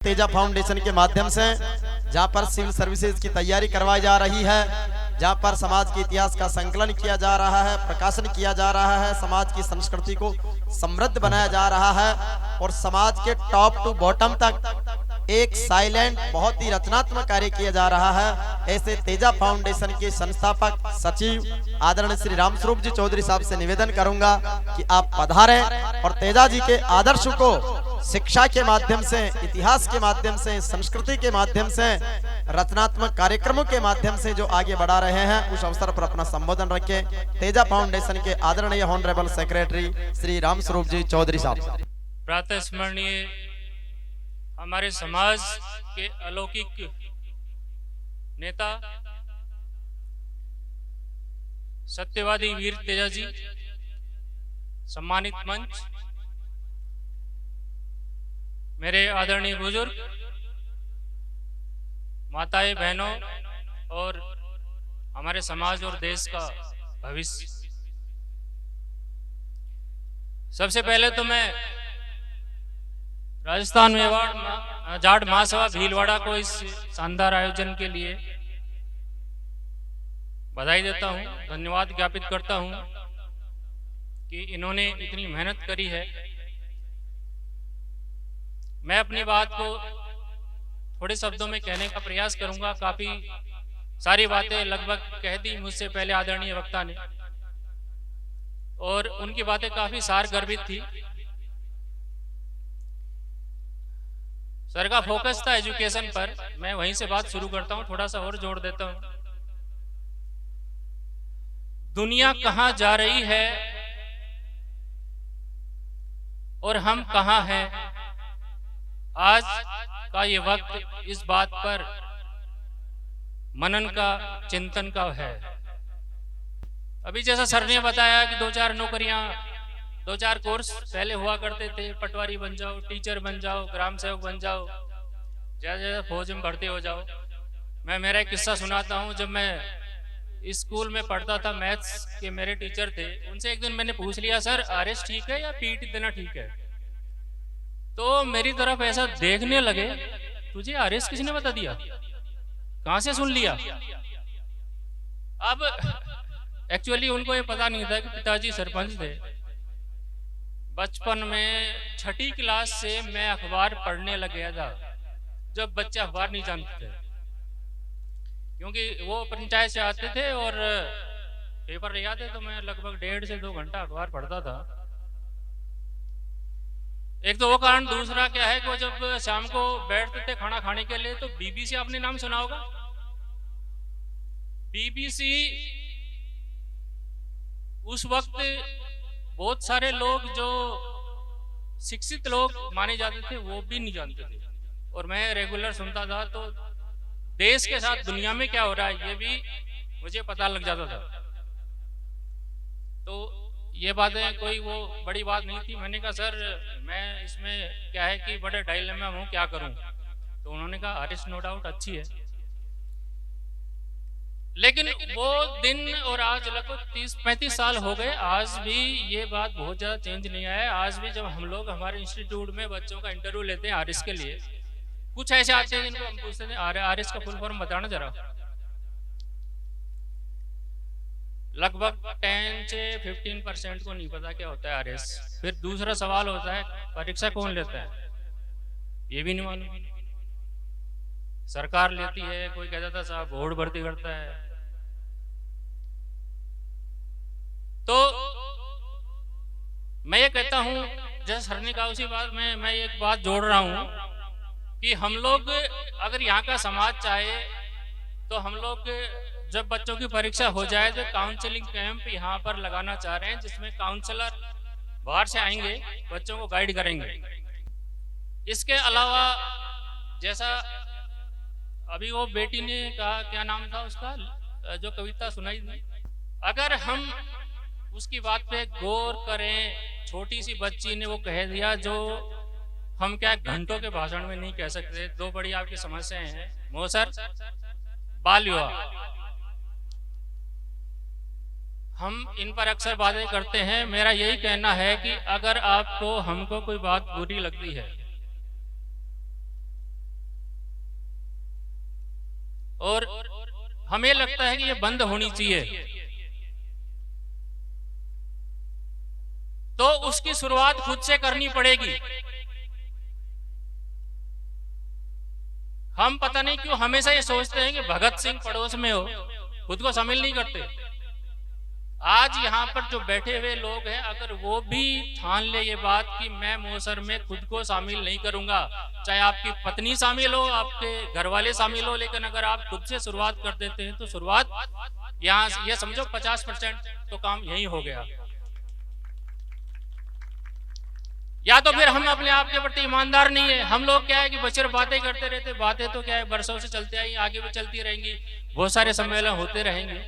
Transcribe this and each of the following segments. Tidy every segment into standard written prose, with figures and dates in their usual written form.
Teja foundation के माध्यम से, जहां पर सिविल सर्विसेज की तैयारी करवाई जा रही है, जहां पर समाज के इतिहास का संकलन किया जा रहा है, प्रकाशन किया जा रहा है, समाज की संस्कृति को समृद्ध बनाया जा रहा है और समाज के टॉप टू बॉटम तक एक साइलेंट बहुत ही रचनात्मक कार्य किया जा रहा है। ऐसे तेजा फाउंडेशन के संस्थापक सचिव आदरणीय श्री रामस्वरूप जी चौधरी साहब से निवेदन करूंगा कि आप पधारें और तेजा जी के आदर्श को शिक्षा के माध्यम से, इतिहास के माध्यम से, संस्कृति के माध्यम से, रचनात्मक कार्यक्रमों के माध्यम से जो आगे बढ़ा रहे हैं, उस अवसर पर अपना संबोधन रखें। तेजा फाउंडेशन के आदरणीय ऑनरेबल सेक्रेटरी श्री रामस्वरूप जी चौधरी साहब। प्रातः स्मरणीय हमारे समाज के अलौकिक नेता सत्यवादी वीर तेजा जी, सम्मानित मंच, मेरे आदरणीय बुजुर्ग, माताएं, बहनों और हमारे समाज और देश का भविष्य। सबसे पहले तो मैं राजस्थान मेवाड़ जाट महासभा भीलवाड़ा को इस शानदार आयोजन के लिए बधाई देता हूं, धन्यवाद ज्ञापित करता हूं कि इन्होंने इतनी मेहनत करी है। मैं अपनी बात को थोड़े शब्दों में कहने का प्रयास करूंगा। काफी सारी बातें लगभग कह दी मुझसे पहले आदरणीय वक्ता ने और उनकी बातें काफी सारगर्भित थी। सर का फोकस था एजुकेशन पर, मैं वहीं से बात शुरू करता हूं, थोड़ा सा और जोड़ देता हूं। दुनिया कहां जा रही है और हम कहां हैं, आज का ये वक्त इस बात पर मनन का, चिंतन का है। अभी जैसा सर ने बताया कि 2-4 नौकरियां, 2-4 कोर्स पहले हुआ करते थे, पटवारी बन जाओ, टीचर बन जाओ, ग्राम सेवक बन जाओ, जैसे फौज में भर्ती हो जाओ। मैं मेरा एक किस्सा सुनाता हूँ। जब मैं स्कूल में पढ़ता था, मैथ्स के मेरे टीचर थे, उनसे एक दिन मैंने पूछ लिया, सर आरएस ठीक है या पीटी देना ठीक है? तो मेरी तरफ ऐसा देखने लगे, तुझे आरएस किसने बता दिया, कहां से सुन लिया? अब एक्चुअली उनको ये पता नहीं था कि पिताजी सरपंच थे। बचपन में 6ठी क्लास से मैं अखबार पढ़ने लग गया था, जब बच्चे अखबार नहीं जानते थे, क्योंकि वो पंचायत से आते थे और पेपर ले आते, तो मैं लगभग 1.5 से 2 घंटा अखबार पढ़ता था। एक तो वो कारण, दूसरा क्या है कि वो जब शाम को बैठते थे खाना खाने के लिए, तो बीबीसी आपने नाम सुना होगा। बीबीसी उस वक्त बहुत सारे लोग जो शिक्षित लोग माने जाते थे वो भी नहीं जानते थे, और मैं रेगुलर सुनता था, तो देश के साथ दुनिया में क्या हो रहा है ये भी मुझे पता लग जाता था। तो ये बातें कोई वो बड़ी बात नहीं थी। मैंने कहा सर मैं इसमें क्या है कि बड़े डायलेमा में हूँ, क्या करूं? तो उन्होंने कहा आरएस नो डाउट अच्छी है, लेकिन वो दिन और आज लगभग 30-35 साल हो गए, आज भी ये बात बहुत ज्यादा चेंज नहीं आया है। आज भी जब हम लोग हमारे इंस्टीट्यूट में बच्चों का इंटरव्यू लेते हैं आरएस के लिए, कुछ ऐसे आते हैं जिनको हम पूछते हैं आरएस का फुल फॉर्म बताना जरा, लगभग 10 से 15% को नहीं पता क्या होता है आरएस। फिर दूसरा सवाल होता है परीक्षा कौन लेता है, ये भी नहीं मालूम। सरकार लेती है, कोई कहता था साहब बोर्ड भर्ती करता है। तो मैं ये कहता हूं, जैसे सर ने कहा उसी बात में मैं एक बात जोड़ रहा हूं कि हम लोग अगर यहाँ का समाज चाहे तो हम लोग जब बच्चों की परीक्षा हो जाए तो काउंसलिंग कैंप यहाँ पर लगाना चाह रहे हैं, जिसमें काउंसलर बाहर से आएंगे, बच्चों को गाइड करेंगे। इसके अलावा जैसा अभी वो बेटी ने कहा, क्या नाम था उसका, जो कविता सुनाई थी, अगर हम उसकी बात पे गौर करें, छोटी सी बच्ची ने वो कह दिया जो हम क्या घंटों के भाषण में नहीं कह सकते। 2 बड़ी आपकी समस्याएं हैं, मोसर, बाल विवाह। हम इन पर अक्सर बातें करते हैं। मेरा यही कहना है कि अगर आपको हमको कोई बात बुरी लगती है और हमें लगता है कि ये बंद होनी चाहिए, तो उसकी शुरुआत खुद से करनी पड़ेगी। हम पता नहीं क्यों हमेशा ये सोचते हैं कि भगत सिंह पड़ोस में हो, खुद को शामिल नहीं करते। आज यहाँ पर जो बैठे हुए लोग हैं, अगर वो भी ठान ले ये बात कि मैं मोसर में खुद को शामिल नहीं करूंगा, चाहे आपकी पत्नी शामिल हो, आपके घर वाले शामिल हो, लेकिन अगर आप खुद से शुरुआत कर देते हैं तो शुरुआत यहाँ ये समझो 50% तो काम यही हो गया। या तो फिर हम अपने आप के प्रति ईमानदार नहीं है। हम लोग क्या है कि बशर बातें करते रहते, बातें तो क्या है बरसों से चलते आई, आगे भी चलती रहेंगी, बहुत सारे सम्मेलन होते रहेंगे।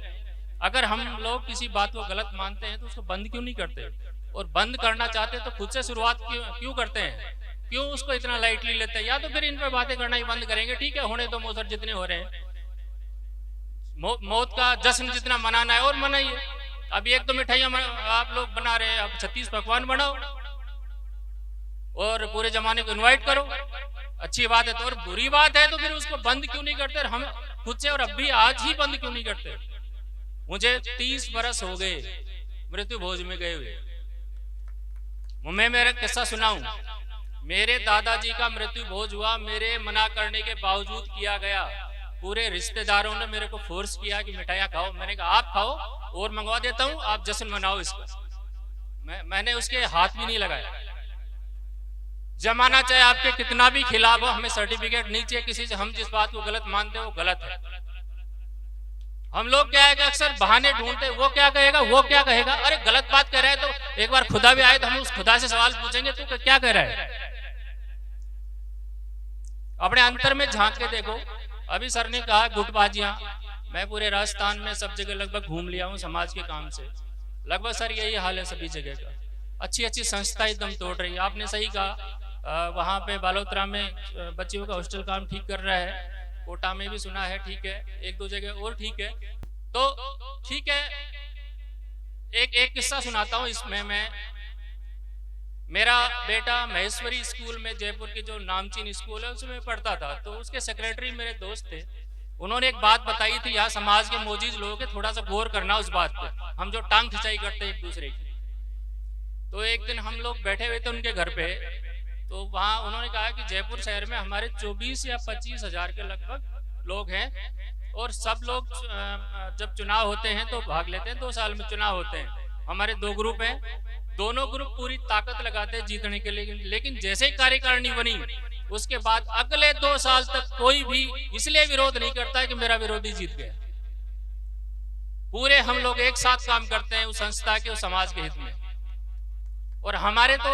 अगर हम लोग किसी बात को गलत मानते हैं तो उसको बंद क्यों नहीं करते, और बंद करना चाहते तो खुद से शुरुआत क्यों करते हैं, क्यों उसको इतना लाइटली लेते हैं। या तो फिर इन पर बातें करना ही बंद करेंगे, ठीक है होने दो, मोसर जितने हो रहे हैं, मौत का जश्न जितना मनाना है और मनाइए। अब एक तो मिठाइयां आप लोग बना रहे हैं, अब 36 पकवान बनाओ और पूरे जमाने को इनवाइट करो, अच्छी बात है। तो और बुरी बात है तो फिर उसको बंद क्यों नहीं करते हम खुद से, और अब भी आज ही बंद क्यों नहीं करते। मुझे 30 बरस हो गए मृत्यु भोज में गए हुए। मैं मेरा किस्सा सुनाऊं, मेरे दादाजी का मृत्यु भोज हुआ, मेरे मना करने के बावजूद किया गया। पूरे रिश्तेदारों ने मेरे को फोर्स किया कि मिठाइयां खाओ। मैंने कहा आप खाओ और मंगवा देता हूं, आप जश्न मनाओ इसका। मैंने उसके हाथ भी नहीं लगाया। जमाना चाहे आपके कितना भी खिलाफ हो, हमें सर्टिफिकेट नहीं चाहिए किसी से। हम जिस बात को गलत मानते हैं वो गलत है। हम लोग क्या है कि अक्सर बहाने ढूंढते, वो क्या कहेगा, वो क्या कहेगा। अरे गलत बात कह रहा है तो एक बार खुदा भी आए तो हम उस खुदा से सवाल पूछेंगे तू क्या कह रहा है। अपने अंतर में झांक के देखो। अभी सर ने कहा गुटबाजियां, मैं पूरे राजस्थान में सब जगह लगभग घूम लिया हूं समाज के काम से। लगभग सर यही हाल है सभी जगह का। अच्छी अच्छी संस्थाएं दम तोड़ रही है। आपने सही कहा, वहां पे बालोतरा में बच्चियों का हॉस्टल काम ठीक कर रहा है, कोटा में भी सुना है ठीक है, एक दो जगह और ठीक है। तो ठीक है, एक किस्सा सुनाता हूं इसमें। मेरा बेटा महेश्वरी स्कूल में, जयपुर की जो नामचीन स्कूल है उसमें पढ़ता था, तो उसके सेक्रेटरी मेरे दोस्त थे। उन्होंने एक बात बताई थी, यहाँ समाज के मोजीज लोग हैं, थोड़ा सा गौर करना उस बात पे, हम जो टांग खिंचाई करते हैं एक दूसरे की। तो एक दिन हम लोग बैठे हुए थे उनके घर पे, तो वहाँ उन्होंने कहा कि जयपुर शहर में हमारे 24 या 25 हजार के लगभग लोग हैं, और सब लोग जब चुनाव होते हैं तो भाग लेते हैं। 2 साल में चुनाव होते हैं, हमारे 2 ग्रुप हैं, दोनों ग्रुप पूरी ताकत लगाते हैं जीतने के लिए। लेकिन जैसे ही कार्यकारिणी बनी उसके बाद अगले 2 साल तक कोई भी इसलिए विरोध नहीं करता कि मेरा विरोधी जीत गया। पूरे हम लोग एक साथ काम करते हैं उस संस्था के, उस समाज के हित में। और हमारे तो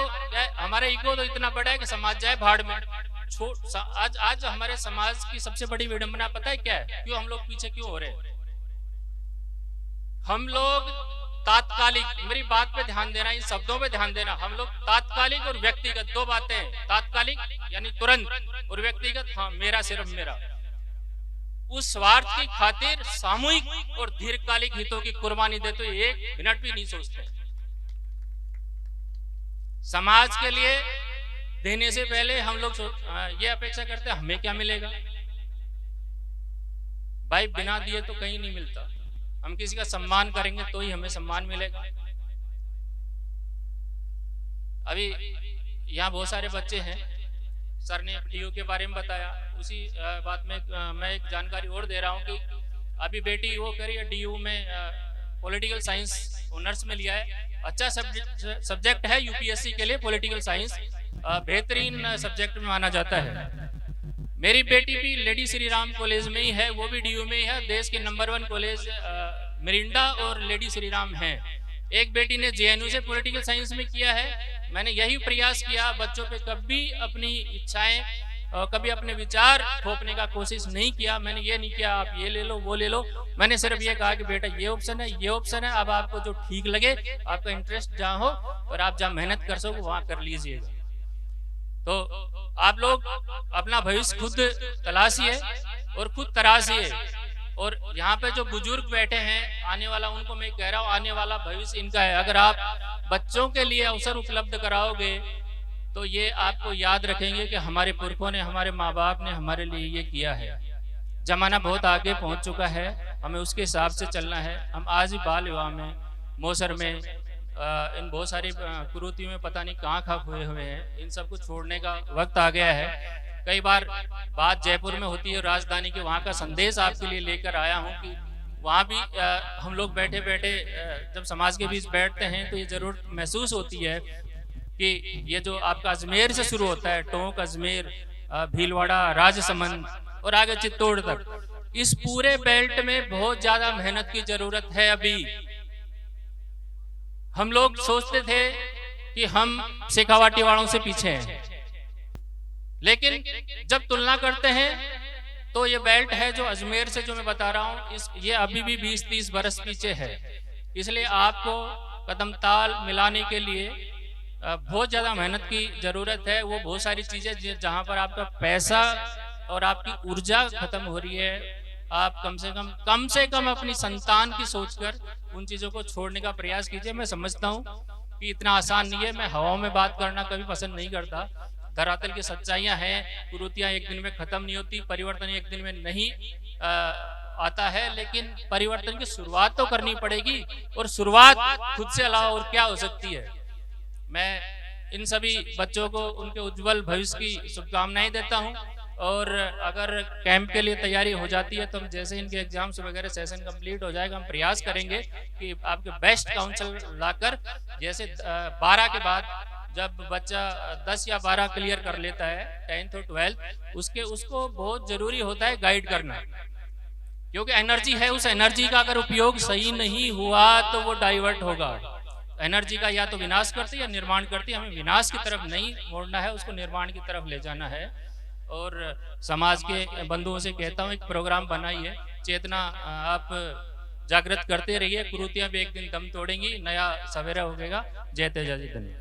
हमारा ईगो तो इतना बड़ा है कि समाज जाए भाड़ में। आज हमारे समाज की सबसे बड़ी विडंबना पता है क्या है, क्यों हम लोग पीछे क्यों हो रहे हैं। हम लोग तात्कालिक, मेरी बात पे ध्यान देना, इन शब्दों पे ध्यान देना, हम लोग तात्कालिक और व्यक्तिगत 2 बातें हैं। तात्कालिक यानी तुरंत, और व्यक्तिगत हाँ मेरा सिर्फ मेरा। उस स्वार्थ की खातिर सामूहिक और दीर्घकालिक हितों की कुर्बानी देते हुए 1 मिनट भी नहीं सोचते। समाज के लिए देने से पहले हम लोग ये अपेक्षा करते हैं हमें क्या मिलेगा। भाई बिना दिए तो कहीं नहीं मिलता। हम किसी का सम्मान करेंगे तो ही हमें सम्मान मिलेगा। अभी यहाँ बहुत सारे बच्चे हैं, सर ने डीयू के बारे में बताया, उसी बात में मैं एक जानकारी और दे रहा हूँ कि अभी बेटी वो करी है डीयू में, पॉलिटिकल साइंस ऑनर्स में लिया है। अच्छा सब्जेक्ट है यूपीएससी के लिए, पॉलिटिकल साइंस बेहतरीन सब्जेक्ट में माना जाता है। मेरी बेटी भी लेडी श्री राम कॉलेज में ही है, वो भी डीयू में ही है। देश के नंबर 1 कॉलेज मिरिंडा और लेडी श्री राम है। एक बेटी ने जेएनयू से पॉलिटिकल साइंस में किया है। मैंने यही प्रयास किया, बच्चों पे कभी अपनी इच्छाएं और कभी अपने विचार थोपने का कोशिश नहीं किया। मैंने ये नहीं किया आप ये ले लो वो ले लो, मैंने सिर्फ ये कहा कि बेटा ये ऑप्शन है, ये ऑप्शन है, अब आपको जो ठीक लगे, आपका इंटरेस्ट जहाँ हो और आप जहाँ मेहनत कर सको वहां कर लीजिएगा। तो आप लोग अपना भविष्य खुद तलाशिए और खुद तराशिए। और यहाँ पे जो बुजुर्ग बैठे हैं आने वाला, उनको मैं कह रहा हूँ आने वाला भविष्य इनका है। अगर आप बच्चों के लिए अवसर उपलब्ध कराओगे तो ये आपको याद रखेंगे कि हमारे पुरखों ने, हमारे माँ बाप ने हमारे लिए ये किया है। जमाना बहुत आगे पहुंच चुका है, हमें उसके हिसाब से चलना है। हम आज ही बाल विवाह में, मौसर में, इन बहुत सारी कुरीतियों में पता नहीं कहाँ कहाँ खोए हुए हैं। इन सब को छोड़ने का वक्त आ गया है। कई बार बात जयपुर में होती है, राजधानी के, वहाँ का संदेश आपके लिए लेकर आया हूँ कि वहाँ भी हम लोग बैठे बैठे जब समाज के बीच बैठते हैं तो ये जरूर महसूस होती है कि ये जो आपका अजमेर से शुरू होता है, टोंक, अजमेर, भीलवाड़ा, राजसमंद और आगे चित्तौड़ तक, इस पूरे बेल्ट में बहुत ज्यादा मेहनत की जरूरत है। अभी हम लोग सोचते थे कि हम शेखावाटी वालों से पीछे हैं, लेकिन जब तुलना करते हैं तो ये बेल्ट है जो अजमेर से, जो मैं बता रहा हूँ, ये अभी भी 20-30 बरस पीछे है। इसलिए आपको कदम ताल मिलाने के लिए बहुत ज्यादा मेहनत की जरूरत है। वो बहुत सारी चीजें जहां पर आपका पैसा और आपकी ऊर्जा खत्म हो रही है, आप कम से कम अपनी संतान की सोचकर उन चीजों को छोड़ने का प्रयास कीजिए। मैं समझता हूँ कि इतना आसान नहीं है, मैं हवाओं में बात करना कभी पसंद नहीं करता। धरातल की सच्चाइयां हैं, कुरीतियां एक दिन में खत्म नहीं होती, परिवर्तन एक दिन में नहीं आता है, लेकिन परिवर्तन की शुरुआत तो करनी पड़ेगी, और शुरुआत खुद से अलावा और क्या हो सकती है। मैं इन सभी बच्चों को उनके उज्जवल भविष्य की शुभकामनाएं देता हूं, और अगर कैंप के लिए तैयारी हो जाती है तो हम जैसे इनके एग्जाम्स वगैरह सेशन कंप्लीट हो जाएगा, हम प्रयास करेंगे कि आपके बेस्ट काउंसिल लाकर, जैसे 12 के बाद जब बच्चा 10 या 12 क्लियर कर लेता है, 10th और 12th, उसको बहुत जरूरी होता है गाइड करना, क्योंकि एनर्जी है, उस एनर्जी का अगर उपयोग सही नहीं हुआ तो वो डाइवर्ट होगा। एनर्जी का या तो विनाश करती या निर्माण करती, हमें विनाश की तरफ नहीं मोड़ना है, उसको निर्माण की तरफ ले जाना है। और समाज के बंधुओं से कहता हूँ, एक प्रोग्राम बनाइए, चेतना आप जागृत करते रहिए, कुरीतियां भी एक दिन दम तोड़ेंगी, नया सवेरा होगा। जय तेजा जी, धन्यवाद।